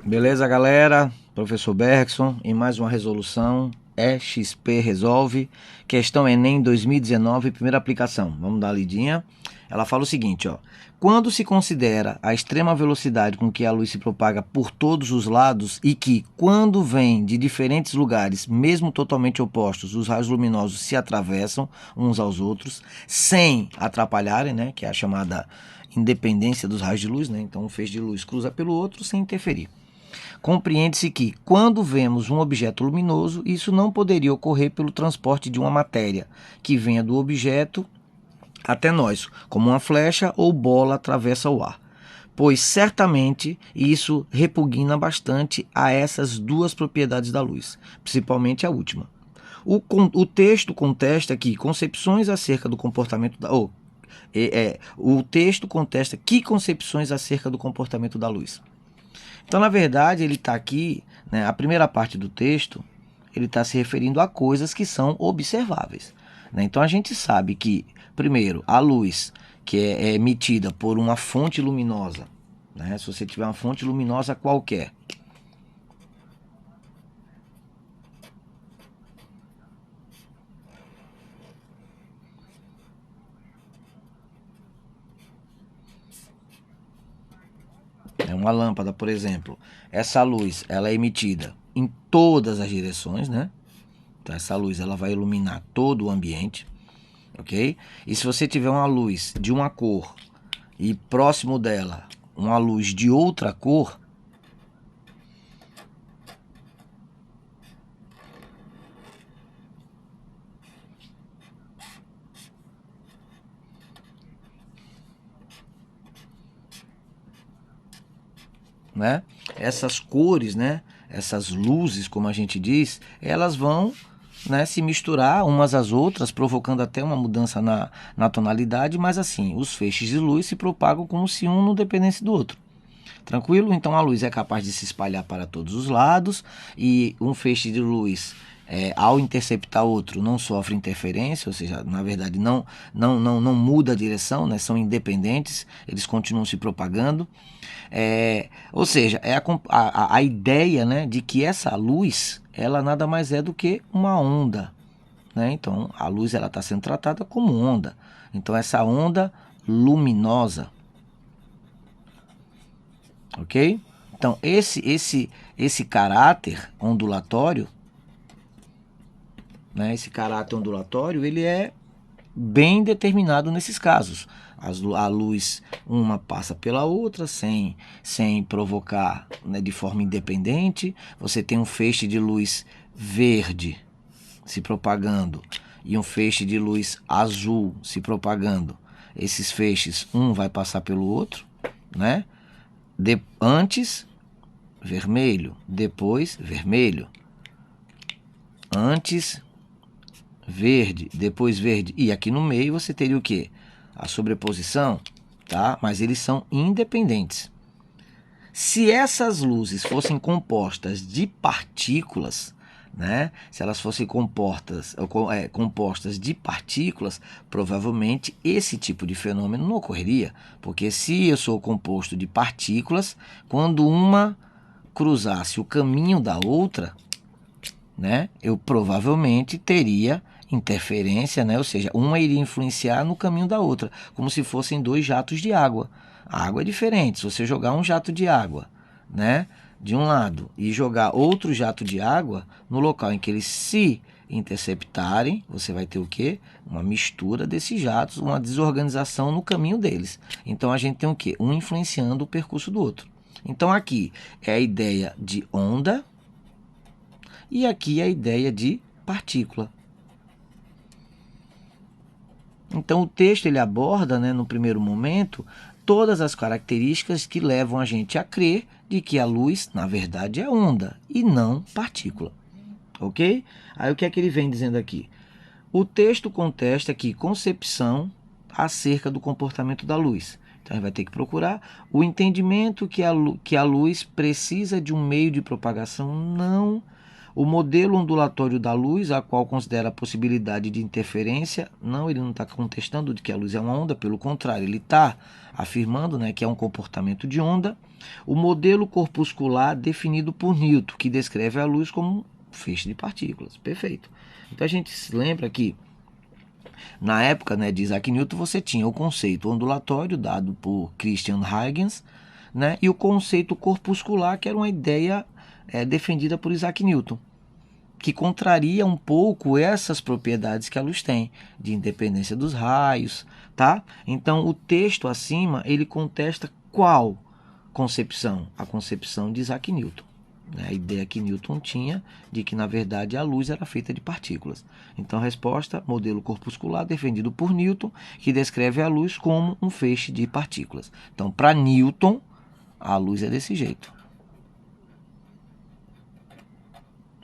Beleza, galera? Professor Bergson em mais uma resolução EXP Resolve, questão Enem 2019, primeira aplicação. Vamos dar uma lidinha. Ela fala o seguinte, ó: quando se considera a extrema velocidade com que a luz se propaga por todos os lados e que, quando vem de diferentes lugares, mesmo totalmente opostos, os raios luminosos se atravessam uns aos outros, sem atrapalharem, né, que é a chamada independência dos raios de luz, né? Então um feixe de luz cruza pelo outro sem interferir. Compreende-se que, quando vemos um objeto luminoso, isso não poderia ocorrer pelo transporte de uma matéria que venha do objeto até nós, como uma flecha ou bola atravessa o ar, pois certamente isso repugna bastante a essas duas propriedades da luz, principalmente a última. O texto contesta que concepções acerca do comportamento da... o texto contesta que concepções acerca do comportamento da luz. Então, na verdade, ele está aqui, né, a primeira parte do texto, ele está se referindo a coisas que são observáveis, né? Então, a gente sabe que, primeiro, a luz que é emitida por uma fonte luminosa, né? Se você tiver uma fonte luminosa qualquer, uma lâmpada, por exemplo, essa luz ela é emitida em todas as direções, né? Então, essa luz ela vai iluminar todo o ambiente, ok? E se você tiver uma luz de uma cor e próximo dela uma luz de outra cor, né? Essas cores, né? Essas luzes, como a gente diz, elas vão, né, se misturar umas às outras, provocando até uma mudança na tonalidade, mas assim, os feixes de luz se propagam como se um não dependesse do outro. Tranquilo? Então a luz é capaz de se espalhar para todos os lados e um feixe de luz, ao interceptar outro, não sofre interferência, ou seja, na verdade não muda a direção, né? São independentes, eles continuam se propagando. Ou seja, é a ideia, né, de que essa luz ela nada mais é do que uma onda, né? Então a luz ela está sendo tratada como onda. Então essa onda luminosa, ok? Então esse caráter ondulatório, né? Esse caráter ondulatório ele é bem determinado nesses casos. A luz uma passa pela outra sem provocar, né, de forma independente. Você tem um feixe de luz verde se propagando e um feixe de luz azul se propagando. Esses feixes, um vai passar pelo outro, né? Antes vermelho, depois vermelho, antes verde, depois verde, e aqui no meio você teria o que? A sobreposição, tá? Mas eles são independentes. Se essas luzes fossem compostas de partículas, né? Se elas fossem compostas de partículas, provavelmente esse tipo de fenômeno não ocorreria, porque se eu sou composto de partículas, quando uma cruzasse o caminho da outra, né, eu provavelmente teria interferência, né? Ou seja, uma iria influenciar no caminho da outra, como se fossem dois jatos de água. A água é diferente. Se você jogar um jato de água, né, de um lado e jogar outro jato de água no local em que eles se interceptarem, você vai ter o quê? Uma mistura desses jatos, uma desorganização no caminho deles. Então a gente tem o quê? Um influenciando o percurso do outro. Então aqui é a ideia de onda e aqui é a ideia de partícula. Então o texto ele aborda, né, no primeiro momento, todas as características que levam a gente a crer de que a luz, na verdade, é onda e não partícula. Ok? Aí o que é que ele vem dizendo aqui? O texto contesta que concepção acerca do comportamento da luz. Então a gente vai ter que procurar o entendimento que a luz precisa de um meio de propagação não. O modelo ondulatório da luz, a qual considera a possibilidade de interferência, não, ele não está contestando de que a luz é uma onda, pelo contrário, ele está afirmando, né, que é um comportamento de onda. O modelo corpuscular definido por Newton, que descreve a luz como um feixe de partículas. Perfeito. Então a gente se lembra que na época, né, de Isaac Newton, você tinha o conceito ondulatório dado por Christian Huygens, né, e o conceito corpuscular, que era uma ideia defendida por Isaac Newton, que contraria um pouco essas propriedades que a luz tem, de independência dos raios, tá? Então, o texto acima, ele contesta qual concepção? A concepção de Isaac Newton. A ideia que Newton tinha de que, na verdade, a luz era feita de partículas. Então, a resposta, modelo corpuscular defendido por Newton, que descreve a luz como um feixe de partículas. Então, para Newton, a luz é desse jeito.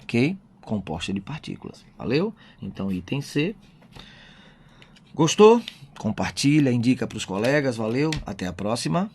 Ok? Composta de partículas. Valeu? Então, item C. Gostou? Compartilha, indica para os colegas. Valeu? Até a próxima.